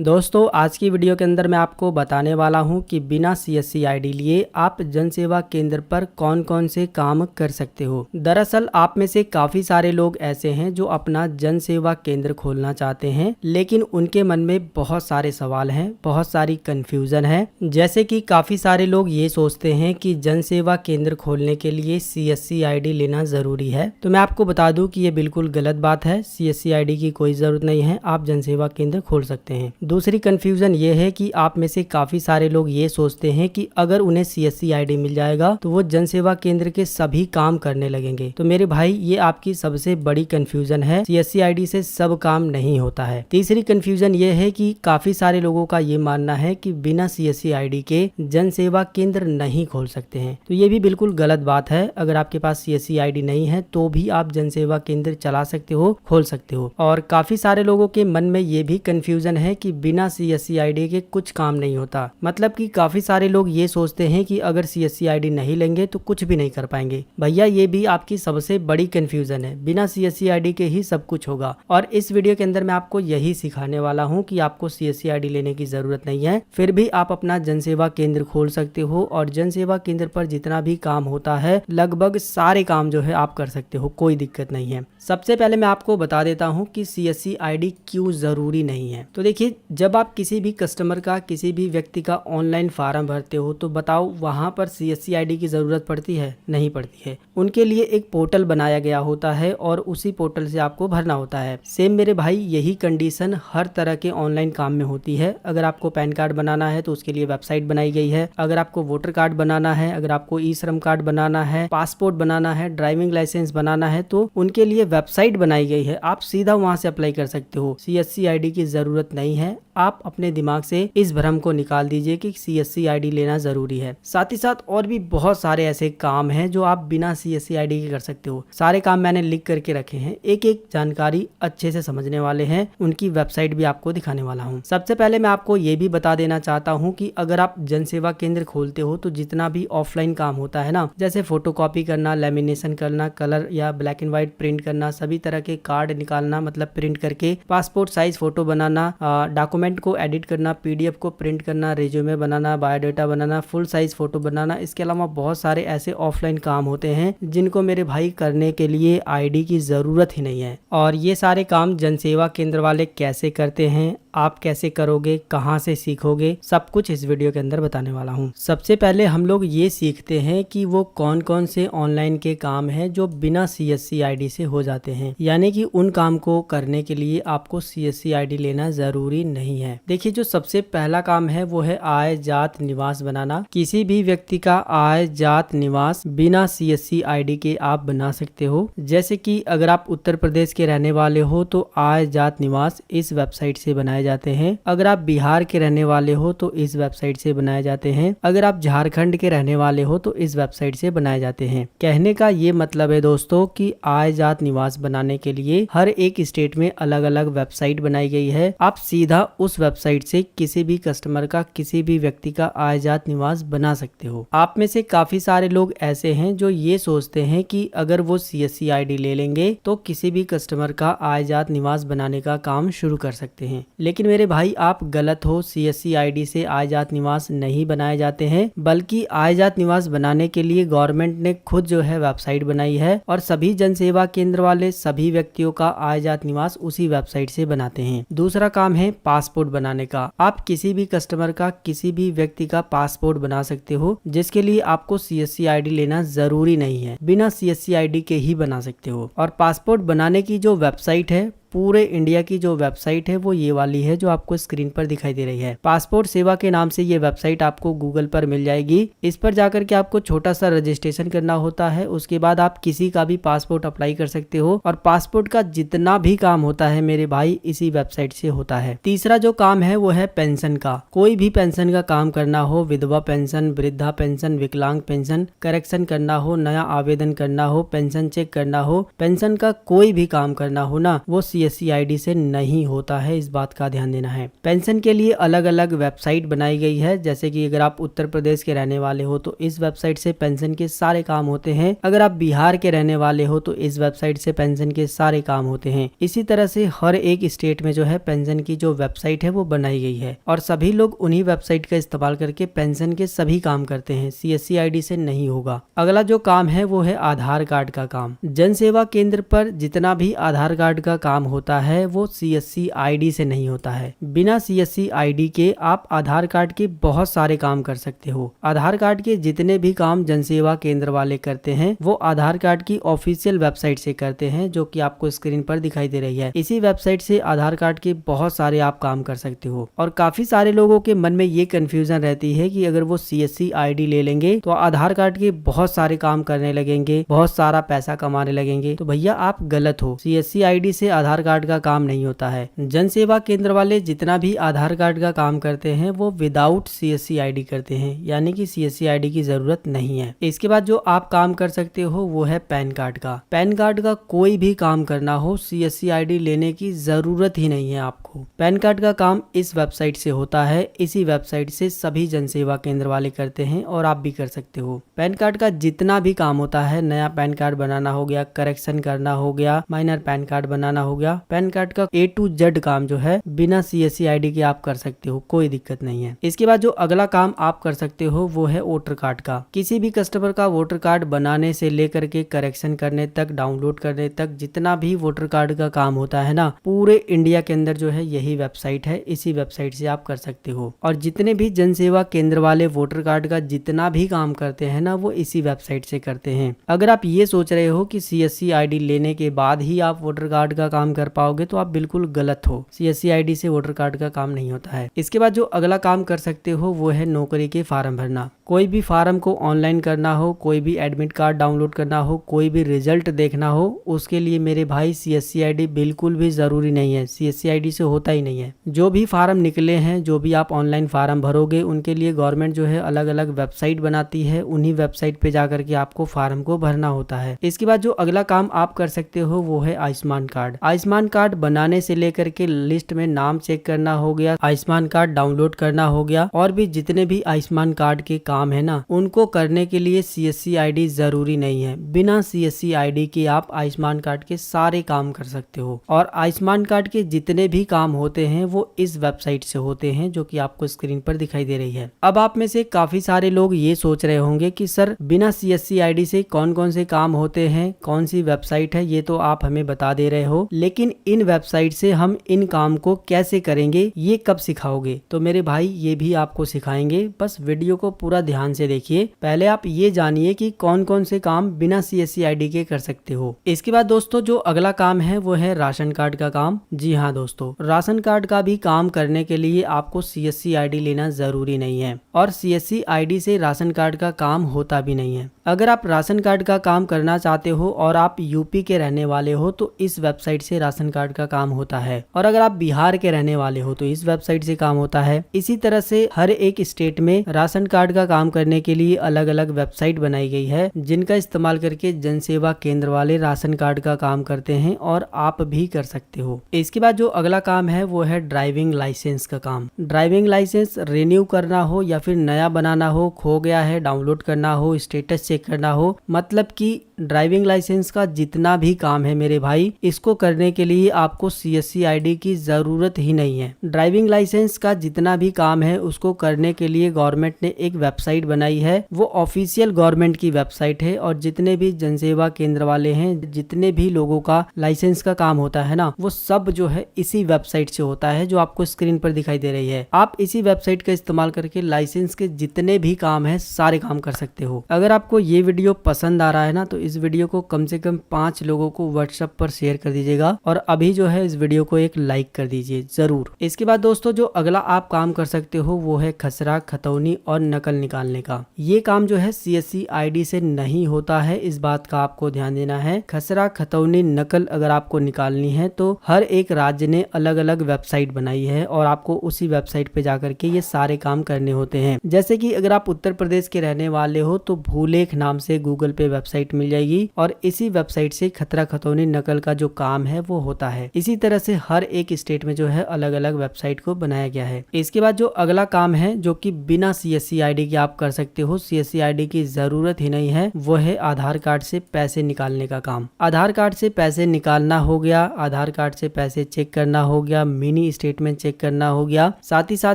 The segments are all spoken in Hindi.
दोस्तों आज की वीडियो के अंदर मैं आपको बताने वाला हूं कि बिना सीएससी आईडी लिए आप जन सेवा केंद्र पर कौन कौन से काम कर सकते हो। दरअसल आप में से काफी सारे लोग ऐसे हैं जो अपना जन सेवा केंद्र खोलना चाहते हैं, लेकिन उनके मन में बहुत सारे सवाल हैं, बहुत सारी कंफ्यूजन है। जैसे कि काफी सारे लोग ये सोचते हैं कि जन सेवा केंद्र खोलने के लिए सीएससी आईडी लेना जरूरी है। तो मैं आपको बता दूं कि ये बिल्कुल गलत बात है। सीएससी आईडी की कोई जरूरत नहीं है, आप जन सेवा केंद्र खोल सकते हैं। दूसरी कंफ्यूजन ये है कि आप में से काफी सारे लोग ये सोचते हैं कि अगर उन्हें सीएससी आईडी मिल जाएगा तो वो जन सेवा केंद्र के सभी काम करने लगेंगे। तो मेरे भाई ये आपकी सबसे बड़ी कंफ्यूजन है, सीएससी आईडी से सब काम नहीं होता है। तीसरी कंफ्यूजन ये है कि काफी सारे लोगों का ये मानना है कि बिना सीएससी आईडी के जन सेवा केंद्र नहीं खोल सकते हैं। तो ये भी बिल्कुल गलत बात है। अगर आपके पास सीएससी आईडी नहीं है तो भी आप जन सेवा केंद्र चला सकते हो, खोल सकते हो। और काफी सारे लोगों के मन में ये भी कंफ्यूजन है कि बिना सीएससी आईडी के कुछ काम नहीं होता। मतलब कि काफी सारे लोग ये सोचते हैं कि अगर सीएससी आईडी नहीं लेंगे तो कुछ भी नहीं कर पाएंगे। भैया ये भी आपकी सबसे बड़ी कंफ्यूजन है, बिना सीएससी आईडी के ही सब कुछ होगा। और इस वीडियो के अंदर मैं आपको यही सिखाने वाला हूँ कि आपको सीएससी आईडी लेने की जरूरत नहीं है, फिर भी आप अपना जन सेवा केंद्र खोल सकते हो। और जन सेवा केंद्र पर जितना भी काम होता है लगभग सारे काम जो है आप कर सकते हो, कोई दिक्कत नहीं है। सबसे पहले मैं आपको बता देता हूँ कि सीएससी आईडी क्यों जरूरी नहीं है। तो देखिए, जब आप किसी भी कस्टमर का, किसी भी व्यक्ति का ऑनलाइन फॉर्म भरते हो तो बताओ वहां पर सीएससी आईडी की जरूरत पड़ती है? नहीं पड़ती है। उनके लिए एक पोर्टल बनाया गया होता है और उसी पोर्टल से आपको भरना होता है। सेम मेरे भाई यही कंडीशन हर तरह के ऑनलाइन काम में होती है। अगर आपको पैन कार्ड बनाना है तो उसके लिए वेबसाइट बनाई गई है। अगर आपको वोटर कार्ड बनाना है, अगर आपको ई श्रम कार्ड बनाना है, पासपोर्ट बनाना है, ड्राइविंग लाइसेंस बनाना है तो उनके लिए वेबसाइट बनाई गई है। आप सीधा वहां से अप्लाई कर सकते हो। सीएससी आईडी की जरूरत नहीं है। आप अपने दिमाग से इस भ्रम को निकाल दीजिए कि सीएससी आईडी लेना जरूरी है। साथ ही साथ और भी बहुत सारे ऐसे काम हैं जो आप बिना सीएससी आईडी के कर सकते हो। सारे काम मैंने लिख करके रखे हैं, एक एक जानकारी अच्छे से समझने वाले हैं। उनकी वेबसाइट भी आपको दिखाने वाला हूँ। सबसे पहले मैं आपको ये भी बता देना चाहता हूँ कि अगर आप जन सेवा केंद्र खोलते हो तो जितना भी ऑफलाइन काम होता है ना, जैसे फोटोकॉपी करना, लेमिनेशन करना, कलर या ब्लैक एंड व्हाइट प्रिंट करना, सभी तरह के कार्ड निकालना मतलब प्रिंट करके, पासपोर्ट साइज फोटो बनाना, डॉक्यूमेंट को एडिट करना, पीडीएफ को प्रिंट करना, रिज्यूमे बनाना, बायोडाटा बनाना, फुल साइज फोटो बनाना, इसके अलावा बहुत सारे ऐसे ऑफलाइन काम होते हैं जिनको मेरे भाई करने के लिए आईडी की जरूरत ही नहीं है। और ये सारे काम जन सेवा केंद्र वाले कैसे करते हैं, आप कैसे करोगे, कहां से सीखोगे, सब कुछ इस वीडियो के अंदर बताने वाला हूं। सबसे पहले हम लोग ये सीखते हैं कि वो कौन कौन से ऑनलाइन के काम हैं जो बिना सीएससी आईडी से हो जाते हैं। यानी कि उन काम को करने के लिए आपको सीएससी आईडी लेना जरूरी नहीं है। देखिए, जो सबसे पहला काम है वो है आय जात निवास बनाना। किसी भी व्यक्ति का आय जात निवास बिना सीएससी आईडी के आप बना सकते हो। जैसे कि अगर आप उत्तर प्रदेश के रहने वाले हो तो आय जात निवास इस वेबसाइट से बनाए जाते हैं। अगर आप बिहार के रहने वाले हो तो इस वेबसाइट से बनाए जाते हैं। अगर आप झारखंड के रहने वाले हो तो इस वेबसाइट से बनाए जाते हैं। कहने का ये मतलब है दोस्तों कि आय जात निवास बनाने के लिए हर एक स्टेट में अलग अलग वेबसाइट बनाई गई है। आप सीधा उस वेबसाइट से किसी भी कस्टमर का, किसी भी व्यक्ति का आय जात निवास बना सकते हो। आप में से काफी सारे लोग ऐसे हैं जो ये सोचते हैं कि अगर वो सीएससी आईडी ले लेंगे तो किसी भी कस्टमर का आय जात निवास बनाने का काम शुरू कर सकते हैं। लेकिन मेरे भाई आप गलत हो। सीएससी आईडी से आय जात निवास नहीं बनाए जाते हैं, बल्कि आय जात निवास बनाने के लिए गवर्नमेंट ने खुद जो है वेबसाइट बनाई है और सभी जन सेवा केंद्र वाले सभी व्यक्तियों का आय जात निवास उसी वेबसाइट से बनाते हैं। दूसरा काम है पासपोर्ट बनाने का। आप किसी भी कस्टमर का, किसी भी व्यक्ति का पासपोर्ट बना सकते हो, जिसके लिए आपको सीएससी आईडी लेना जरूरी नहीं है। बिना सीएससी आईडी के ही बना सकते हो। और पासपोर्ट बनाने की जो वेबसाइट है, पूरे इंडिया की जो वेबसाइट है वो ये वाली है जो आपको स्क्रीन पर दिखाई दे रही है। पासपोर्ट सेवा के नाम से ये वेबसाइट आपको गूगल पर मिल जाएगी। इस पर जाकर के आपको छोटा सा रजिस्ट्रेशन करना होता है। उसके बाद आप किसी का भी पासपोर्ट अप्लाई कर सकते हो और पासपोर्ट का जितना भी काम होता है मेरे भाई इसी वेबसाइट से होता है। तीसरा जो काम है वो है पेंशन का। कोई भी पेंशन का काम करना हो, विधवा पेंशन, वृद्धा पेंशन, विकलांग पेंशन, करेक्शन करना हो, नया आवेदन करना हो, पेंशन चेक करना हो, पेंशन का कोई भी काम करना हो ना, वो CSC ID से नहीं होता है, इस बात का ध्यान देना है। पेंशन के लिए अलग अलग वेबसाइट बनाई गई है, जैसे कि अगर आप उत्तर प्रदेश के रहने वाले हो तो इस वेबसाइट से पेंशन के सारे काम होते हैं। अगर आप बिहार के रहने वाले हो तो इस वेबसाइट से पेंशन के सारे काम होते हैं। इसी तरह से हर एक स्टेट में जो है पेंशन की जो वेबसाइट है वो बनाई गई है और सभी लोग उन्हीं वेबसाइट का इस्तेमाल करके पेंशन के सभी काम करते हैं। CSC ID से नहीं होगा। अगला जो काम है वो है आधार कार्ड का काम। जन सेवा केंद्र पर जितना भी आधार कार्ड का काम होता है वो CSC ID से नहीं होता है। बिना CSC ID के आप आधार कार्ड के बहुत सारे काम कर सकते हो। आधार कार्ड के जितने भी काम जन सेवा केंद्र वाले करते हैं वो आधार कार्ड की ऑफिशियल वेबसाइट से करते हैं, जो कि आपको स्क्रीन पर दिखाई दे रही है। इसी वेबसाइट से आधार कार्ड के बहुत सारे आप काम कर सकते हो। और काफी सारे लोगों के मन में ये कंफ्यूजन रहती है कि अगर वो CSC ID ले लेंगे तो आधार कार्ड के बहुत सारे काम करने लगेंगे, बहुत सारा पैसा कमाने लगेंगे। तो भैया आप गलत हो। CSC ID से आधार कार्ड का काम नहीं होता है। जन सेवा केंद्र वाले जितना भी आधार कार्ड का काम करते हैं वो विदाउट CSC ID करते हैं, यानी कि CSC ID की जरूरत नहीं है। इसके बाद जो आप काम कर सकते हो वो है पैन कार्ड का। पैन कार्ड का कोई भी काम करना हो CSC ID लेने की जरूरत ही नहीं है आपको। पैन कार्ड का काम इस वेबसाइट से होता है। इसी वेबसाइट से सभी जन सेवा केंद्र वाले करते हैं और आप भी कर सकते हो। पैन कार्ड का जितना भी काम होता है, नया पैन कार्ड बनाना हो गया, करेक्शन करना हो गया, माइनर पैन कार्ड बनाना हो गया, पैन कार्ड का A to Z काम जो है बिना CSC ID के आप कर सकते हो, कोई दिक्कत नहीं है। इसके बाद जो अगला काम आप कर सकते हो वो है वोटर कार्ड का। किसी भी कस्टमर का वोटर कार्ड बनाने से लेकर के करेक्शन करने तक, डाउनलोड करने तक, जितना भी वोटर कार्ड का काम होता है ना, पूरे इंडिया के अंदर जो है यही वेबसाइट है। इसी वेबसाइट से आप कर सकते हो। और जितने भी जन सेवा केंद्र वाले वोटर कार्ड का जितना भी काम करते हैं ना वो इसी वेबसाइट से करते हैं। अगर आप ये सोच रहे हो कि CSC ID लेने के बाद ही आप वोटर कार्ड का काम कर पाओगे तो आप बिल्कुल गलत हो। CSC ID से वोटर कार्ड का काम नहीं होता है। इसके बाद जो अगला काम कर सकते हो वो है नौकरी के फार्म भरना। कोई भी फार्म को ऑनलाइन करना हो, कोई भी एडमिट कार्ड डाउनलोड करना हो, कोई भी रिजल्ट देखना हो, उसके लिए मेरे भाई CSC ID बिल्कुल भी जरूरी नहीं है। CSC ID से होता ही नहीं है। जो भी फार्म निकले हैं, जो भी आप ऑनलाइन फार्म भरोगे, उनके लिए गवर्नमेंट जो है अलग अलग वेबसाइट बनाती है। उन्हीं वेबसाइट पे जाकर के आपको फार्म को भरना होता है। इसके बाद जो अगला काम आप कर सकते हो वो है आयुष्मान कार्ड। आयुष्मान कार्ड बनाने से लेकर के लिस्ट में नाम चेक करना हो गया, आयुष्मान कार्ड डाउनलोड करना हो गया, और भी जितने भी आयुष्मान कार्ड के काम है ना, उनको करने के लिए CSC ID जरूरी नहीं है। बिना CSC ID के आप आयुष्मान कार्ड के सारे काम कर सकते हो। और आयुष्मान कार्ड के जितने भी काम होते हैं वो इस वेबसाइट से होते हैं, जो कि आपको स्क्रीन पर दिखाई दे रही है। अब आप में से काफी सारे लोग ये सोच रहे होंगे कि सर बिना CSC ID से कौन कौन से काम होते हैं, कौन सी वेबसाइट है, ये तो आप हमें बता दे रहे हो, लेकिन इन वेबसाइट से हम इन काम को कैसे करेंगे, ये कब सिखाओगे? तो मेरे भाई ये भी आपको सिखाएंगे, बस वीडियो को पूरा ध्यान से देखिए। पहले आप ये जानिए कि कौन कौन से काम बिना CSC ID के कर सकते हो। इसके बाद दोस्तों जो अगला काम है वो है राशन कार्ड का काम। जी हाँ दोस्तों, राशन कार्ड का भी काम करने के लिए आपको CSC ID लेना जरूरी नहीं है और CSC ID से राशन कार्ड का काम होता भी नहीं है। अगर आप राशन कार्ड का काम करना चाहते हो और आप यूपी के रहने वाले हो तो इस वेबसाइट से राशन कार्ड का काम होता है, और अगर आप बिहार के रहने वाले हो तो इस वेबसाइट से काम होता है। इसी तरह से हर एक स्टेट में राशन कार्ड का काम करने के लिए अलग अलग वेबसाइट बनाई गई है, जिनका इस्तेमाल करके जन सेवा केंद्र वाले राशन कार्ड का काम करते हैं और आप भी कर सकते हो। इसके बाद जो अगला काम है वो है ड्राइविंग लाइसेंस का काम। ड्राइविंग लाइसेंस रिन्यू करना हो या फिर नया बनाना हो, खो गया है डाउनलोड करना हो, स्टेटस चेक करना हो, मतलब कि ड्राइविंग लाइसेंस का जितना भी काम है मेरे भाई, इसको करने के लिए आपको CSC ID की जरूरत ही नहीं है। ड्राइविंग लाइसेंस का जितना भी काम है उसको करने के लिए गवर्नमेंट ने एक वेबसाइट बनाई है, वो ऑफिशियल गवर्नमेंट की वेबसाइट है, और जितने भी जनसेवा केंद्र वाले हैं, जितने भी लोगों का लाइसेंस का काम होता है ना, वो सब जो है इसी वेबसाइट से होता है, जो आपको स्क्रीन पर दिखाई दे रही है। आप इसी वेबसाइट का इस्तेमाल करके लाइसेंस के जितने भी काम है सारे काम कर सकते हो। अगर आपको ये वीडियो पसंद आ रहा है ना तो इस वीडियो को कम से कम 5 लोगों को व्हाट्सएप पर शेयर कर दीजिएगा, और अभी जो है इस वीडियो को एक लाइक कर दीजिए जरूर। इसके बाद दोस्तों जो अगला आप काम कर सकते हो वो है खसरा, खतौनी और नकल निकालने का। ये काम जो है CSC ID से नहीं होता है, इस बात का आपको ध्यान देना है। खसरा खतौनी नकल अगर आपको निकालनी है तो हर एक राज्य ने अलग अलग वेबसाइट बनाई है और आपको उसी वेबसाइट पे जाकर के ये सारे काम करने होते हैं। जैसे कि अगर आप उत्तर प्रदेश के रहने वाले हो तो भूलेख नाम से गूगल पे वेबसाइट मिल जाएगी और इसी वेबसाइट से खतरा खतौनी नकल का जो काम है वो होता है। इसी तरह से हर एक स्टेट में जो है अलग अलग वेबसाइट को बनाया गया है। इसके बाद जो अगला काम है जो कि बिना CSC ID के आप कर सकते हो, CSC ID की जरूरत ही नहीं है, वो है आधार कार्ड से पैसे निकालने का काम। आधार कार्ड से पैसे निकालना हो गया, आधार कार्ड से पैसे चेक करना हो गया, मिनी स्टेटमेंट चेक करना हो गया, साथ ही साथ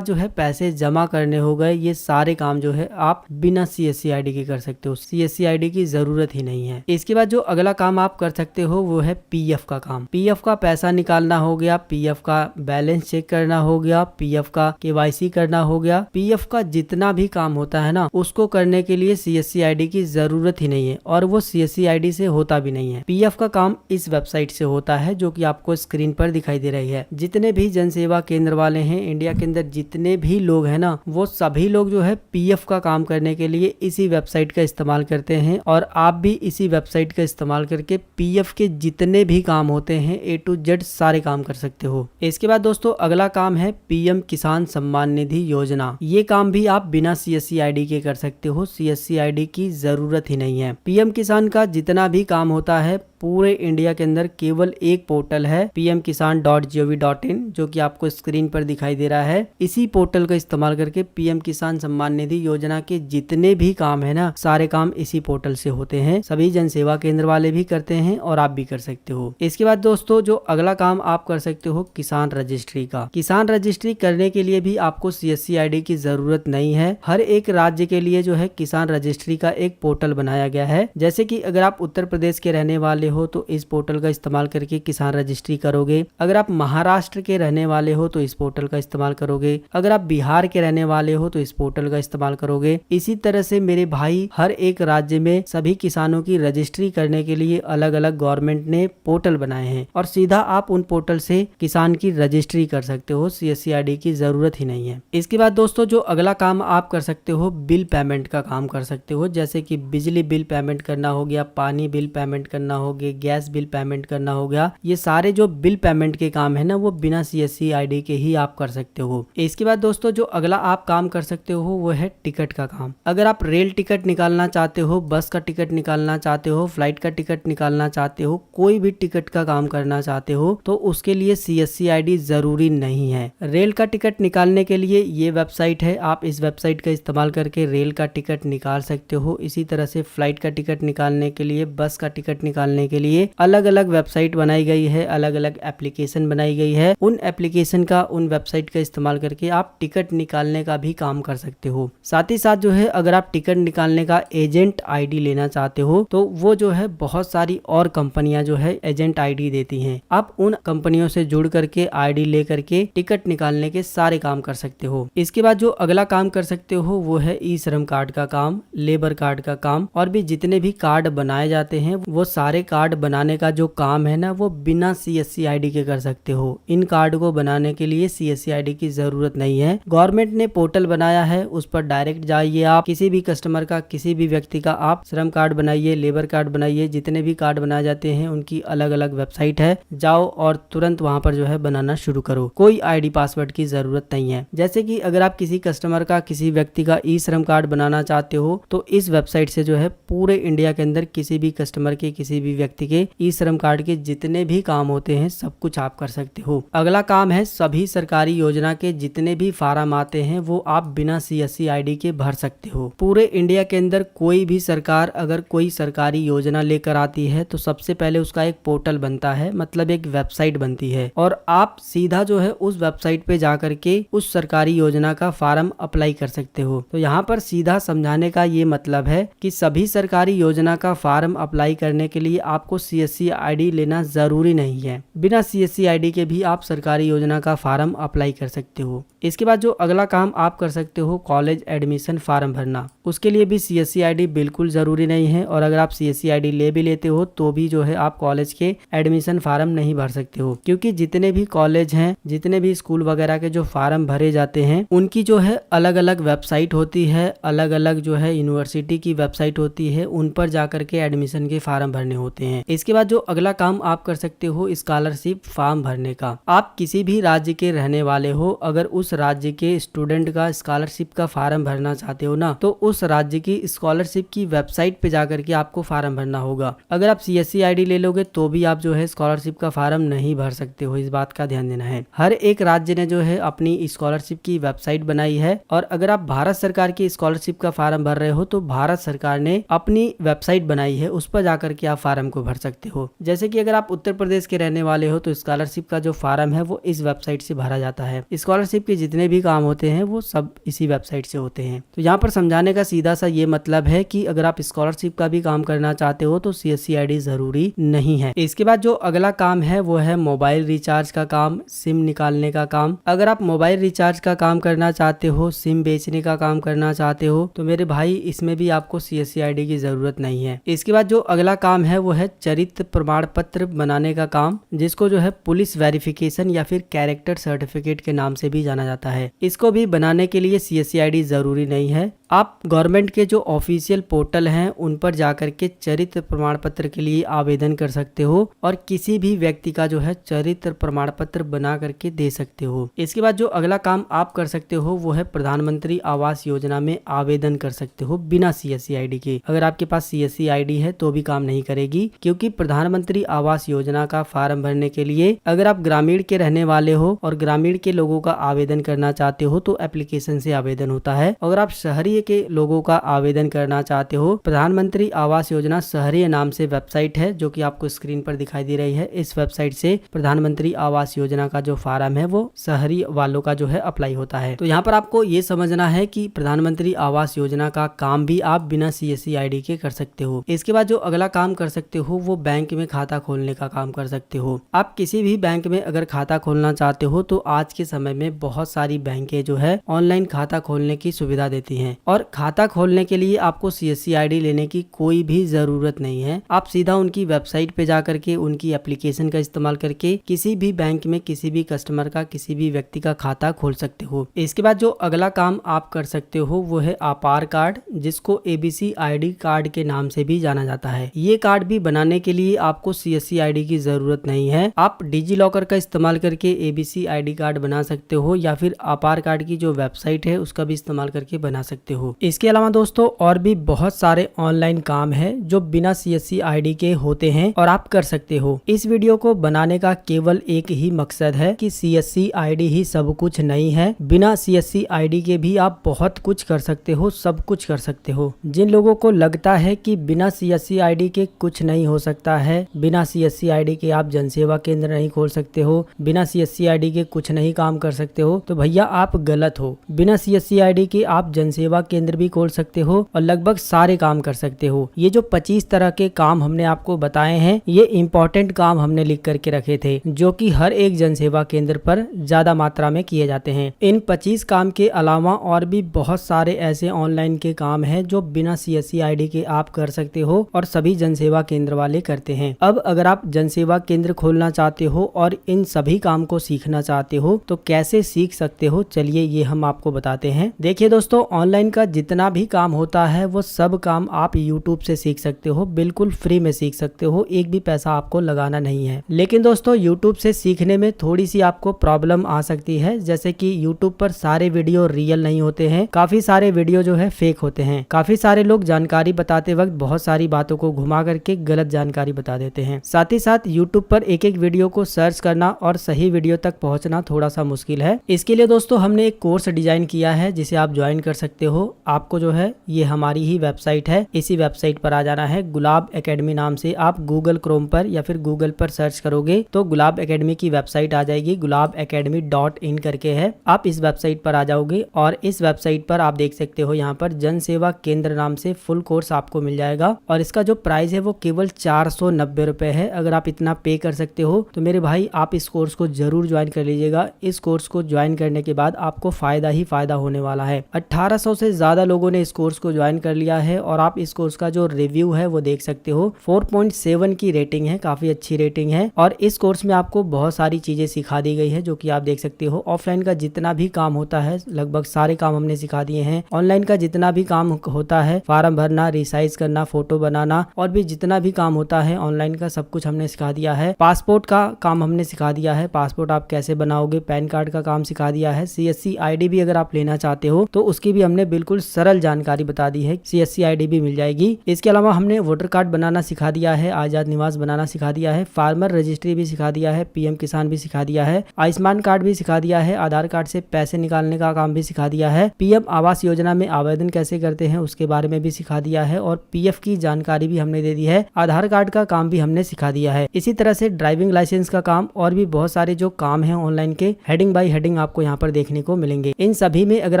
जो है पैसे जमा करने हो गए। ये सारे काम जो है आप बिना CSC ID के कर सकते हो, CSC ID की जरूरत ही नहीं है। इसके बाद जो अगला काम आप कर सकते हो वो है PF का काम। PF का पैसा निकालना हो गया, PF का बैलेंस चेक करना हो गया, PF का KYC करना हो गया। PF का जितना भी काम होता है ना, उसको करने के लिए CSC ID की जरूरत ही नहीं है और वो CSC ID से होता भी नहीं है। PF का काम इस वेबसाइट से होता है जो कि आपको स्क्रीन पर दिखाई दे रही है। जितने भी जन सेवा केंद्र वाले हैं इंडिया के अंदर, जितने भी लोग हैं ना, वो सभी लोग जो है PF का काम करने के लिए इसी वेबसाइट का इस्तेमाल करते हैं और आप भी इसी वेबसाइट का इस्तेमाल करके PF के जितने भी काम होते हैं A to Z सारे काम कर सकते हो। इसके बाद दोस्तों अगला काम है PM किसान सम्मान निधि योजना। ये काम भी आप बिना CSC ID के कर सकते हो, CSC ID की जरूरत ही नहीं है। PM किसान का जितना भी काम होता है पूरे इंडिया के अंदर केवल एक पोर्टल है pmkisan.gov.in जो कि आपको स्क्रीन पर दिखाई दे रहा है। इसी पोर्टल का इस्तेमाल करके PM किसान सम्मान निधि योजना के जितने भी काम है ना, सारे काम इसी पोर्टल से होते हैं। सभी जन सेवा केंद्र वाले भी करते हैं और आप भी कर सकते हो। इसके बाद दोस्तों जो अगला काम आप कर सकते हो किसान रजिस्ट्री का। किसान रजिस्ट्री करने के लिए भी आपको CSC ID की जरूरत नहीं है। हर एक राज्य के लिए जो है किसान रजिस्ट्री का एक पोर्टल बनाया गया है। जैसे कि अगर आप उत्तर प्रदेश के रहने वाले हो तो इस पोर्टल का इस्तेमाल करके किसान रजिस्ट्री करोगे। अगर आप महाराष्ट्र के रहने वाले हो तो इस पोर्टल का इस्तेमाल करोगे। अगर आप बिहार के रहने वाले हो तो इस पोर्टल का इस्तेमाल करोगे। इसी तरह से मेरे भाई हर एक राज्य में सभी किसानों की रजिस्ट्री करने के लिए अलग अलग गवर्नमेंट ने पोर्टल बनाए हैं और सीधा आप उन पोर्टल से किसान की रजिस्ट्री कर सकते हो। CSC ID की जरूरत ही नहीं है। इसके बाद दोस्तों जो अगला काम आप कर सकते हो बिल पेमेंट का काम कर सकते हो। जैसे कि बिजली बिल पेमेंट करना हो गया, पानी बिल पेमेंट करना हो गया, गैस बिल पेमेंट करना हो गया। ये सारे जो बिल पेमेंट के काम है ना, वो बिना CSC ID के ही आप कर सकते हो। इसके बाद दोस्तों जो अगला आप काम कर सकते हो वो है टिकट का काम। अगर आप रेल टिकट निकालना चाहते हो, बस का टिकट निकालना चाहते हो, फ्लाइट का टिकट निकालना चाहते हो, कोई भी टिकट का काम करना चाहते हो तो उसके लिए CSC ID जरूरी नहीं है। रेल का टिकट निकालने के लिए ये वेबसाइट है, आप इस वेबसाइट का इस्तेमाल करके रेल का टिकट निकाल सकते हो। इसी तरह से फ्लाइट का टिकट निकालने के लिए, बस का टिकट निकालने के लिए अलग अलग वेबसाइट बनाई गई है, अलग अलग एप्लीकेशन बनाई गई है। उन एप्लीकेशन का, उन वेबसाइट का इस्तेमाल करके आप टिकट निकालने का भी काम कर सकते हो। साथ ही साथ जो है अगर आप टिकट निकालने का एजेंट ID लेना चाहते हो तो वो जो है बहुत सारी और कंपनियां जो है एजेंट ID देती हैं। आप उन कंपनियों से जुड़ करके ID ले करके टिकट निकालने के सारे काम कर सकते हो। इसके बाद जो अगला काम कर सकते हो वो है ई-श्रम कार्ड का काम, लेबर कार्ड का काम और भी जितने भी कार्ड बनाए जाते हैं वो सारे कार्ड बनाने का जो काम है ना, वो बिना CSC ID के कर सकते हो। इन कार्ड को बनाने के लिए CSC ID की जरूरत नहीं है। गवर्नमेंट ने पोर्टल बनाया है, उस पर डायरेक्ट जाइए। आप किसी भी कस्टमर का, किसी भी व्यक्ति का आप श्रम कार्ड बनाइए, लेबर कार्ड बनाइए, जितने भी कार्ड बनाए जाते हैं उनकी अलग अलग वेबसाइट है, जाओ और तुरंत वहां पर जो है बनाना शुरू करो। कोई ID पासवर्ड की जरूरत नहीं है। जैसे कि अगर आप किसी कस्टमर का, किसी व्यक्ति का ई-श्रम कार्ड बनाना चाहते हो तो इस वेबसाइट से जो है पूरे इंडिया के अंदर किसी भी कस्टमर के, किसी भी व्यक्ति के ई-श्रम कार्ड के जितने भी काम होते हैं सब कुछ आप कर सकते हो। अगला काम है सभी सरकारी योजना के जितने भी फार्म आते हैं वो आप बिना CSC ID के भर सकते हो। पूरे इंडिया के अंदर कोई भी सरकार अगर कोई सरकारी योजना लेकर आती है तो सबसे पहले उसका एक पोर्टल बनता है, मतलब एक वेबसाइट बनती है और आप सीधा जो है उस वेबसाइट पे जाकर के उस सरकारी योजना का फार्म अप्लाई कर सकते हो। तो यहाँ पर सीधा समझाने का ये मतलब है कि सभी सरकारी योजना का फार्म अप्लाई करने के लिए आपको CSC ID लेना जरूरी नहीं है। बिना CSC ID के भी आप सरकारी योजना का फार्म अप्लाई कर सकते हो। इसके बाद जो अगला काम आप कर सकते हो, कॉलेज एडमिशन फार्म भरना। उसके लिए भी CSC ID बिल्कुल ज़रूरी नहीं है, और अगर आप CSC ID ले भी लेते हो तो भी जो है आप कॉलेज के एडमिशन फार्म नहीं भर सकते हो, क्योंकि जितने भी कॉलेज हैं, जितने भी स्कूल वगैरह के जो फार्म भरे जाते हैं उनकी जो है अलग अलग वेबसाइट होती है, अलग अलग जो है यूनिवर्सिटी की वेबसाइट होती है, उन पर जाकर के एडमिशन के फार्म भरने होते हैं। इसके बाद जो अगला काम आप कर सकते हो, स्कॉलरशिप फॉर्म भरने का। आप किसी भी राज्य के रहने वाले हो, अगर उस राज्य के स्टूडेंट का स्कॉलरशिप का फार्म भरना चाहते हो ना, तो उस राज्य की स्कॉलरशिप की वेबसाइट पे जाकर के आपको फार्म भरना होगा। अगर आप CSC ID ले लोगे तो भी आप जो है स्कॉलरशिप का फार्म नहीं भर सकते हो, इस बात का ध्यान देना है। हर एक राज्य ने जो है अपनी स्कॉलरशिप की वेबसाइट बनाई है, और अगर आप भारत सरकार की स्कॉलरशिप का फार्म भर रहे हो तो भारत सरकार ने अपनी वेबसाइट बनाई है, उस पर जाकर के आप फार्म को भर सकते हो। जैसे कि अगर आप उत्तर प्रदेश के रहने वाले हो तो स्कॉलरशिप का जो फार्म है वो इस वेबसाइट से भरा जाता है। स्कॉलरशिप के जितने भी काम होते हैं वो सब इसी वेबसाइट से होते हैं। तो यहाँ पर समझाने का सीधा सा ये मतलब है कि अगर आप स्कॉलरशिप का भी काम करना चाहते हो तो CSC ID जरूरी नहीं है। इसके बाद जो अगला काम है वो है मोबाइल रिचार्ज का काम, सिम निकालने का काम। अगर आप मोबाइल रिचार्ज का काम करना चाहते हो, सिम बेचने का काम करना चाहते हो, तो मेरे भाई इसमें भी आपको CSC ID की जरूरत नहीं है। इसके बाद जो अगला काम है वो है चरित्र प्रमाण पत्र बनाने का काम, जिसको जो है पुलिस वेरिफिकेशन या फिर कैरेक्टर सर्टिफिकेट के नाम से भी जाना जाता है। इसको भी बनाने के लिए CSC ID जरूरी नहीं है। आप गवर्नमेंट के जो ऑफिशियल पोर्टल हैं उन पर जाकर के चरित्र प्रमाण पत्र के लिए आवेदन कर सकते हो, और किसी भी व्यक्ति का जो है चरित्र प्रमाण पत्र बना करके दे सकते हो। इसके बाद जो अगला काम आप कर सकते हो वो है प्रधानमंत्री आवास योजना में आवेदन कर सकते हो बिना CSC ID के। अगर आपके पास CSC ID है तो भी काम नहीं करेगी, क्योंकि प्रधानमंत्री आवास योजना का फार्म भरने के लिए अगर आप ग्रामीण के रहने वाले हो और ग्रामीण के लोगों का आवेदन करना चाहते हो तो एप्लीकेशन से आवेदन होता है। अगर आप शहरी के लोगों का आवेदन करना चाहते हो, प्रधानमंत्री आवास योजना शहरी नाम से वेबसाइट है जो कि आपको स्क्रीन पर दिखाई दे रही है। इस वेबसाइट से प्रधानमंत्री आवास योजना का जो फार्म है वो शहरी वालों का जो है अप्लाई होता है। तो यहाँ पर आपको ये समझना है कि प्रधानमंत्री आवास योजना का काम भी आप बिना CSC ID के कर सकते हो। इसके बाद जो अगला काम कर सकते हो वो बैंक में खाता खोलने का काम कर सकते हो। आप किसी भी बैंक में अगर खाता खोलना चाहते हो तो आज के समय में बहुत सारी बैंकें जो है ऑनलाइन खाता खोलने की सुविधा देती हैं, और खाता खोलने के लिए आपको CSC ID लेने की कोई भी जरूरत नहीं है। आप सीधा उनकी वेबसाइट पे जाकर के उनकी एप्लीकेशन का इस्तेमाल करके किसी भी बैंक में किसी भी कस्टमर का, किसी भी व्यक्ति का खाता खोल सकते हो। इसके बाद जो अगला काम आप कर सकते हो वो है आधार कार्ड, जिसको ABC ID कार्ड के नाम से भी जाना जाता है। ये कार्ड भी बनाने के लिए आपको CSC ID की जरूरत नहीं है। आप डिजी लॉकर का इस्तेमाल करके ABC ID कार्ड बना सकते हो, या फिर आधार कार्ड की जो वेबसाइट है उसका भी इस्तेमाल करके बना सकते हो। इसके अलावा दोस्तों और भी बहुत सारे ऑनलाइन काम है जो बिना CSC ID के होते हैं और आप कर सकते हो। इस वीडियो को बनाने का केवल एक ही मकसद है कि CSC ID ही सब कुछ नहीं है। बिना CSC ID के भी आप बहुत कुछ कर सकते हो, सब कुछ कर सकते हो। जिन लोगों को लगता है कि बिना CSC ID के कुछ नहीं हो सकता है, बिना CSC ID के आप जनसेवा केंद्र नहीं खोल सकते हो, बिना CSC ID के कुछ नहीं काम कर सकते हो, तो भैया आप गलत हो। बिना CSC ID के आप जनसेवा केंद्र भी खोल सकते हो और लगभग सारे काम कर सकते हो। ये जो 25 तरह के काम हमने आपको बताए हैं, ये इम्पोर्टेंट काम हमने लिख करके रखे थे जो कि हर एक जनसेवा केंद्र पर ज्यादा मात्रा में किए जाते हैं। इन 25 काम के अलावा और भी बहुत सारे ऐसे ऑनलाइन के काम हैं जो बिना CSC ID के आप कर सकते हो और सभी जनसेवा केंद्र वाले करते हैं। अब अगर आप जनसेवा केंद्र खोलना चाहते हो और इन सभी काम को सीखना चाहते हो तो कैसे सीख सकते हो, चलिए ये हम आपको बताते हैं। देखिए दोस्तों, ऑनलाइन का जितना भी काम होता है वो सब काम आप YouTube से सीख सकते हो, बिल्कुल फ्री में सीख सकते हो, एक भी पैसा आपको लगाना नहीं है। लेकिन दोस्तों YouTube से सीखने में थोड़ी सी आपको प्रॉब्लम आ सकती है, जैसे कि YouTube पर सारे वीडियो रियल नहीं होते हैं, काफी सारे वीडियो जो है फेक होते हैं। काफी सारे लोग जानकारी बताते वक्त बहुत सारी बातों को घुमा करके गलत जानकारी बता देते हैं। साथ ही साथ YouTube पर एक एक वीडियो को सर्च करना और सही वीडियो तक पहुंचना थोड़ा सा मुश्किल है। इसके लिए दोस्तों हमने एक कोर्स डिजाइन किया है जिसे आप ज्वाइन कर सकते हो। आपको जो है ये हमारी ही वेबसाइट है, इसी वेबसाइट पर आ जाना है। गुलाब एकेडमी नाम से आप गूगल क्रोम पर या फिर गूगल पर सर्च करोगे तो गुलाब एकेडमी की वेबसाइट आ जाएगी, gulabacademy.in करके है। आप इस वेबसाइट पर आ जाओगे और इस वेबसाइट पर आप देख सकते हो यहाँ पर जन सेवा केंद्र नाम से फुल कोर्स आपको मिल जाएगा और इसका जो प्राइस है वो केवल 490 रुपए है। अगर आप इतना पे कर सकते हो तो मेरे भाई आप इस कोर्स को जरूर ज्वाइन कर लीजिएगा। इस कोर्स को ज्वाइन करने के बाद आपको फायदा ही फायदा होने वाला है। 1800 से ज्यादा लोगों ने इस कोर्स को ज्वाइन कर लिया है और आप इस कोर्स का जो रिव्यू है वो देख सकते हो। 4.7 की रेटिंग है, काफी अच्छी रेटिंग है और इस कोर्स में आपको बहुत सारी चीजें सिखा दी गई है जो कि आप देख सकते हो। ऑफलाइन का जितना भी काम होता है लगभग सारे काम हमने सिखा दिए हैं। ऑनलाइन का जितना भी काम होता है, फार्म भरना, रिसाइज करना, फोटो बनाना और भी जितना भी काम होता है ऑनलाइन का सब कुछ हमने सिखा दिया है। पासपोर्ट का काम हमने सिखा दिया है, पासपोर्ट आप कैसे बनाओगे, पैन कार्ड का काम सिखा दिया है। CSC ID भी अगर आप लेना चाहते हो तो उसकी भी हमने बिल्कुल सरल जानकारी बता दी है, CSC ID भी मिल जाएगी। इसके अलावा हमने वोटर कार्ड बनाना सिखा दिया है, आजाद निवास बनाना सिखा दिया है, फार्मर रजिस्ट्री भी सिखा दिया है, PM किसान भी सिखा दिया है, आयुष्मान कार्ड भी सिखा दिया है, आधार कार्ड से पैसे निकालने का काम भी सिखा दिया है, PM आवास योजना में आवेदन कैसे करते हैं उसके बारे में भी सिखा दिया है और PF की जानकारी भी हमने दे दी है, आधार कार्ड का काम भी हमने सिखा दिया है। इसी तरह से ड्राइविंग लाइसेंस का काम और भी बहुत सारे जो काम है ऑनलाइन के हेडिंग बाय हेडिंग आपको यहाँ पर देखने को मिलेंगे। इन सभी में अगर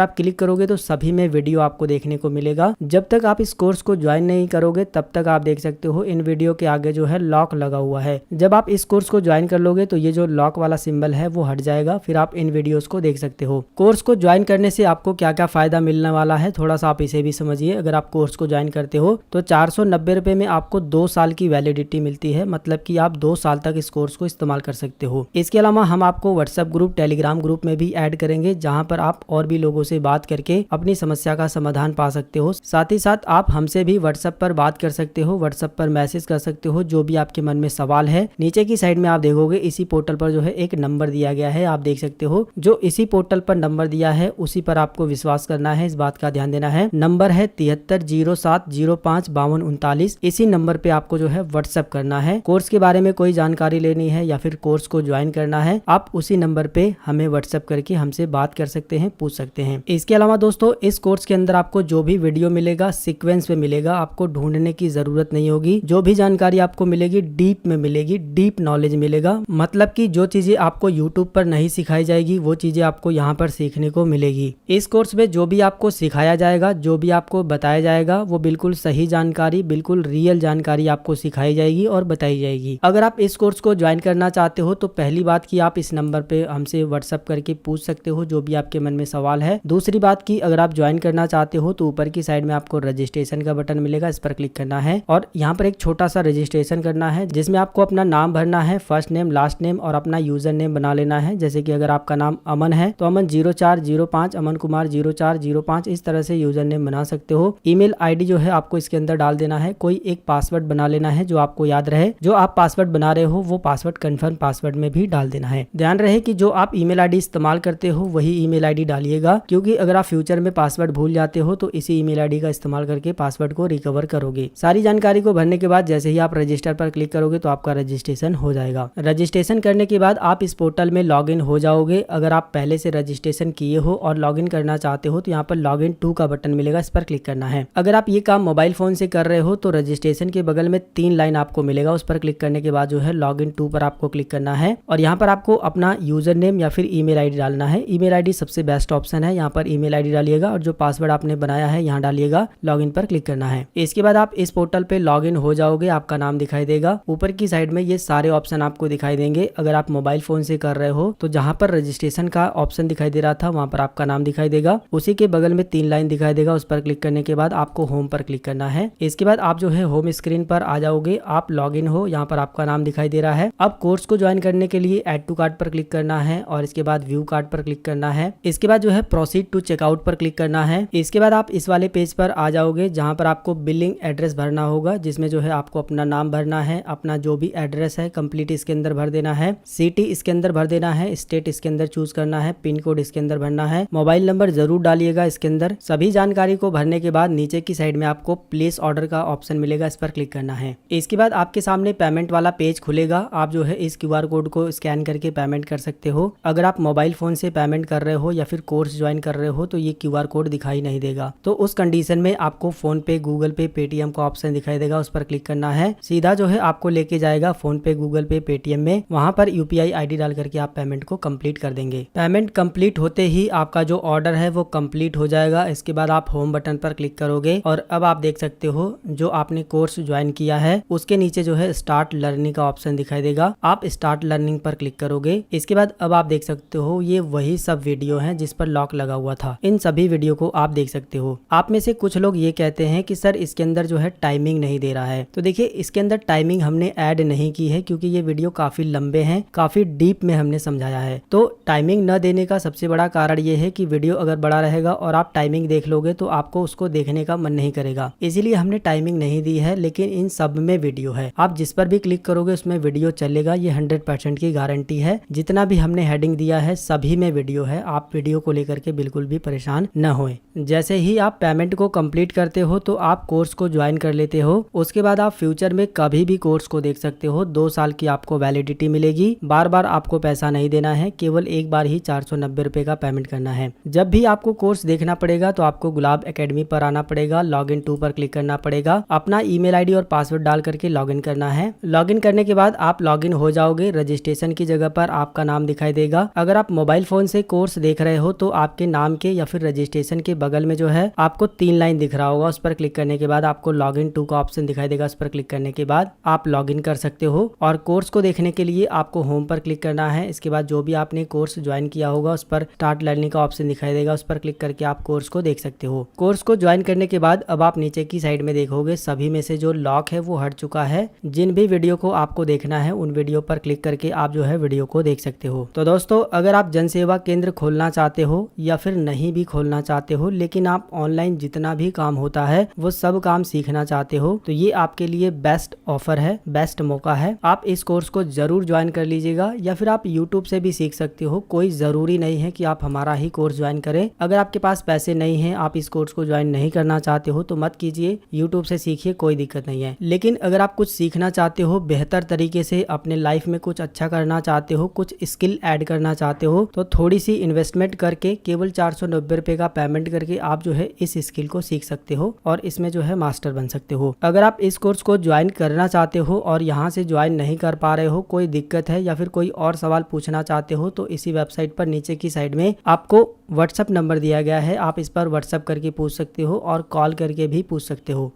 आप क्लिक करोगे तो सभी में वीडियो आपको देखने को मिलेगा। जब तक आप इस कोर्स को ज्वाइन नहीं करोगे तब तक आप देख सकते हो इन वीडियो के आगे जो है लॉक लगा हुआ है। जब आप इस कोर्स को ज्वाइन कर लोगे तो ये जो लॉक वाला सिंबल है वो हट जाएगा, फिर आप इन वीडियोस को देख सकते हो। कोर्स को ज्वाइन करने से आपको क्या क्या फायदा मिलने वाला है थोड़ा सा आप इसे भी समझिए। अगर आप कोर्स को ज्वाइन करते हो तो 490 रुपए में आपको 2 साल की वैलिडिटी मिलती है, मतलब कि आप 2 साल तक इस कोर्स को इस्तेमाल कर सकते हो। इसके अलावा हम आपको व्हाट्सएप ग्रुप, टेलीग्राम ग्रुप में भी ऐड करेंगे जहां पर आप और भी लोगों से बात करके अपनी समस्या का समाधान पा सकते हो। साथ ही साथ आप हमसे भी व्हाट्सएप पर बात कर सकते हो, व्हाट्सएप पर मैसेज कर सकते हो, जो भी आपके मन में सवाल है। नीचे की साइड में आप देखोगे इसी पोर्टल पर जो है एक नंबर दिया गया है, आप देख सकते हो। जो इसी पोर्टल पर नंबर दिया है उसी पर आपको विश्वास करना है, इस बात का ध्यान देना है। नंबर है 7307055239। इसी नंबर पे आपको जो है व्हाट्सएप करना है। कोर्स के बारे में कोई जानकारी लेनी है या फिर कोर्स को ज्वाइन करना है, आप उसी नंबर पे हमें व्हाट्सएप करके हमसे बात कर सकते हैं, पूछ सकते हैं। इसके अलावा दोस्तों इस कोर्स के अंदर आपको जो भी वीडियो मिलेगा सीक्वेंस में मिलेगा, आपको ढूंढने की जरूरत नहीं होगी। जो भी जानकारी आपको मिलेगी डीप में मिलेगी, डीप नॉलेज मिलेगा। मतलब कि जो चीजें आपको यूट्यूब पर नहीं सिखाई जाएगी वो चीजें आपको यहाँ पर सीखने को मिलेगी। इस कोर्स में जो भी आपको सिखाया जाएगा, जो भी आपको बताया जाएगा वो बिल्कुल सही जानकारी, बिल्कुल रियल जानकारी आपको सिखाई जाएगी और बताई जाएगी। अगर आप इस कोर्स को ज्वाइन करना चाहते हो तो पहली बात की आप इस नंबर पे हमसे व्हाट्सएप करके पूछ सकते हो जो भी आपके मन में सवाल है। दूसरी बात की अगर आप ज्वाइन करना चाहते हो तो ऊपर की साइड में आपको रजिस्ट्रेशन का बटन मिलेगा, इस पर क्लिक करना है और यहाँ पर एक छोटा सा रजिस्ट्रेशन करना है जिसमें आपको अपना नाम भरना है, फर्स्ट नेम, लास्ट नेम और अपना यूजर नेम बना लेना है। जैसे कि अगर आपका नाम अमन है तो अमन 0405, अमन कुमार 0405, इस तरह से यूजर नेम बना सकते हो। ईमेल आईडी जो है आपको इसके अंदर डाल देना है, कोई एक पासवर्ड बना लेना है जो आपको याद रहे। जो आप पासवर्ड बना रहे हो वो पासवर्ड कंफर्म पासवर्ड में भी डाल देना है। ध्यान रहे कि जो आप ईमेल आईडी इस्तेमाल करते हो वही ईमेल आईडी डालिएगा, क्योंकि अगर आप फ्यूचर में पासवर्ड भूल जाते हो तो इसी ईमेल आईडी का इस्तेमाल करके पासवर्ड को रिकवर करोगे। सारी जानकारी को भरने के बाद जैसे ही आप रजिस्टर पर क्लिक करोगे तो आपका रजिस्ट्रेशन हो जाएगा। रजिस्ट्रेशन करने के बाद आप इस पोर्टल में लॉग इन हो जाओगे। अगर आप पहले से रजिस्ट्रेशन किए हो और लॉग इन करना चाहते हो तो यहाँ पर लॉग इन टू का बटन मिलेगा, इस पर क्लिक करना है। अगर आप ये काम मोबाइल फोन से कर रहे हो तो रजिस्ट्रेशन के बगल में 3 लाइन आपको मिलेगा, उस पर क्लिक करने के बाद जो है लॉग इन टू पर आपको क्लिक करना है और यहाँ पर आपको अपना यूजर नेम या फिर ईमेल आईडी डालना है। ईमेल आईडी सबसे बेस्ट ऑप्शन है, यहाँ पर ईमेल आईडी डालिएगा और जो पासवर्ड आपने बनाया है यहाँ डालिएगा, लॉग इन पर क्लिक करना है। इसके बाद आप इस पोर्टल पे लॉग इन हो जाओगे, आपका नाम दिखाई देगा। ऊपर की साइड में ये सारे ऑप्शन आपको दिखाई देंगे। अगर आप मोबाइल फोन से कर रहे हो तो जहाँ पर रजिस्ट्रेशन का ऑप्शन दिखाई दे रहा था वहाँ पर आपका नाम दिखाई देगा, उसी के बगल में 3 लाइन दिखाई देगा, उस पर क्लिक करने के बाद आपको होम पर क्लिक करना है। इसके बाद आप जो है होम स्क्रीन पर आ जाओगे, आप लॉग इन हो, यहाँ पर आपका नाम दिखाई दे रहा है। अब कोर्स को ज्वाइन करने के लिए ऐड टू कार्ट पर क्लिक करना है और इसके बाद व्यू कार्ट पर क्लिक करना है। इसके बाद जो है प्रोसीड टू चेकआउट पर क्लिक करना है। इसके बाद आप इस वाले पेज पर आ जाओगे जहाँ पर आपको बिलिंग एड्रेस भरना होगा, जिसमें जो है आपको अपना नाम भरना है, अपना जो भी एड्रेस है कंप्लीट इसके अंदर भर देना है, सिटी इसके अंदर भर देना है, स्टेट इसके अंदर चूज करना है, पिन कोड इसके अंदर भरना है, मोबाइल नंबर जरूर डालिएगा इसके अंदर। सभी जानकारी को भरने के बाद नीचे की साइड में आपको प्लेस ऑर्डर का ऑप्शन मिलेगा, इस पर क्लिक करना है। इसके बाद आपके सामने पेमेंट वाला पेज खुलेगा, आप जो है इस QR कोड को स्कैन करके पेमेंट कर सकते हो। अगर आप मोबाइल फोन से पेमेंट कर रहे हो या फिर कोर्स ज्वाइन कर रहे हो तो ये QR कोड कोड दिखाई नहीं देगा। तो उस कंडीशन में आपको फोन पे, गूगल पे, पेटीएम का ऑप्शन दिखाई देगा, उस पर क्लिक करना है। सीधा जो है आपको लेके जाएगा फोन पे, गूगल पे, पेटीएम में। वहां पर यूपीआई आईडी डाल करके आप पेमेंट को कंप्लीट कर देंगे। पेमेंट कंप्लीट होते ही आपका जो ऑर्डर है वो कंप्लीट हो जाएगा। इसके बाद आप होम बटन पर क्लिक करोगे और अब आप देख सकते हो जो आपने कोर्स ज्वाइन किया है उसके नीचे जो है स्टार्ट लर्निंग का ऑप्शन दिखाई देगा। आप स्टार्ट लर्निंग पर क्लिक करोगे। इसके बाद अब आप देख सकते हो ये वही सब वीडियो हैं जिस पर लॉक लगा हुआ था। इन सभी वीडियो को आप देख सकते हो। आप में से कुछ लोग ये कहते हैं कि सर इसके अंदर जो है टाइमिंग नहीं दे रहा है। तो देखिए इसके अंदर टाइमिंग हमने ऐड नहीं की है क्योंकि ये वीडियो काफी लंबे हैं, काफी डीप में हमने समझाया है। तो टाइमिंग न देने का सबसे बड़ा कारण ये है कि वीडियो अगर बड़ा रहेगा और आप टाइमिंग देख लोगे तो आपको उसको देखने का मन नहीं करेगा, इसीलिए हमने टाइमिंग नहीं दी है। लेकिन इन सब में वीडियो है, आप जिस पर भी क्लिक करोगे उसमें वीडियो चलेगा, ये 100% की गारंटी है। जितना भी हमने हेडिंग दिया है सभी में वीडियो है, आप वीडियो को लेकर के बिल्कुल भी परेशान न होए। जैसे ही आप पेमेंट को कंप्लीट करते हो तो आप कोर्स को ज्वाइन कर लेते हो। उसके बाद आप फ्यूचर में कभी भी कोर्स को देख सकते हो। 2 साल की आपको वैलिडिटी मिलेगी। बार बार आपको पैसा नहीं देना है, केवल एक बार ही 490 रुपए का पेमेंट करना है। जब भी आपको कोर्स देखना पड़ेगा तो आपको गुलाब एकेडमी पर आना पड़ेगा, लॉगिन टू पर क्लिक करना पड़ेगा, अपना ईमेल आईडी और पासवर्ड डाल करके लॉगिन करना है। लॉगिन करने के बाद आप लॉगिन हो जाओगे। रजिस्ट्रेशन की जगह पर आपका नाम दिखाई देगा। अगर आप मोबाइल फोन से कोर्स देख रहे हो तो आपके नाम के या फिर रजिस्ट्रेशन के बगल में जो है आपको 3 लाइन दिख रहा होगा, उस पर क्लिक करने के बाद आपको लॉगिन टू का ऑप्शन दिखाई देगा। उस पर क्लिक करने के बाद आप लॉगिन कर सकते हो और कोर्स को देखने के लिए आपको होम पर क्लिक करना है। इसके बाद जो भी आपने कोर्स ज्वाइन किया होगा उस पर स्टार्ट लर्निंग का ऑप्शन दिखाई देगा, उस पर क्लिक करके आप कोर्स को देख सकते हो। कोर्स को ज्वाइन करने के बाद अब आप नीचे की साइड में देखोगे सभी में से जो लॉक है वो हट चुका है। जिन भी वीडियो को आपको देखना है उन वीडियो पर क्लिक करके आप जो है वीडियो को देख सकते हो। तो दोस्तों अगर आप जन सेवा केंद्र खोलना चाहते हो या फिर नहीं भी खोलना चाहते हो लेकिन आप ऑनलाइन जितना भी काम होता है वो सब काम सीखना चाहते हो तो ये आपके लिए बेस्ट ऑफर है, बेस्ट मौका है। आप इस कोर्स को जरूर ज्वाइन कर लीजिएगा या फिर आप यूट्यूब से भी सीख सकते हो। कोई जरूरी नहीं है कि आप हमारा ही कोर्स ज्वाइन करें। अगर आपके पास पैसे नहीं है, आप इस कोर्स को ज्वाइन नहीं करना चाहते हो तो मत कीजिए, यूट्यूब से सीखिए, कोई दिक्कत नहीं है। लेकिन अगर आप कुछ सीखना चाहते हो, बेहतर तरीके से अपने लाइफ में कुछ अच्छा करना चाहते हो, कुछ स्किल ऐड करना चाहते हो तो थोड़ी सी इन्वेस्टमेंट करके केवल 490 रुपए का पेमेंट करके आप जो है इस स्किल को सीख सकते हो और इसमें जो है मास्टर बन सकते हो। अगर आप इस कोर्स को ज्वाइन करना चाहते हो और यहाँ से ज्वाइन नहीं कर पा रहे हो, कोई दिक्कत है या फिर कोई और सवाल पूछना चाहते हो तो इसी वेबसाइट पर नीचे की साइड में आपको व्हाट्सएप नंबर दिया गया है, आप इस पर व्हाट्सएप करके पूछ सकते हो और कॉल करके भी पूछ सकते हो।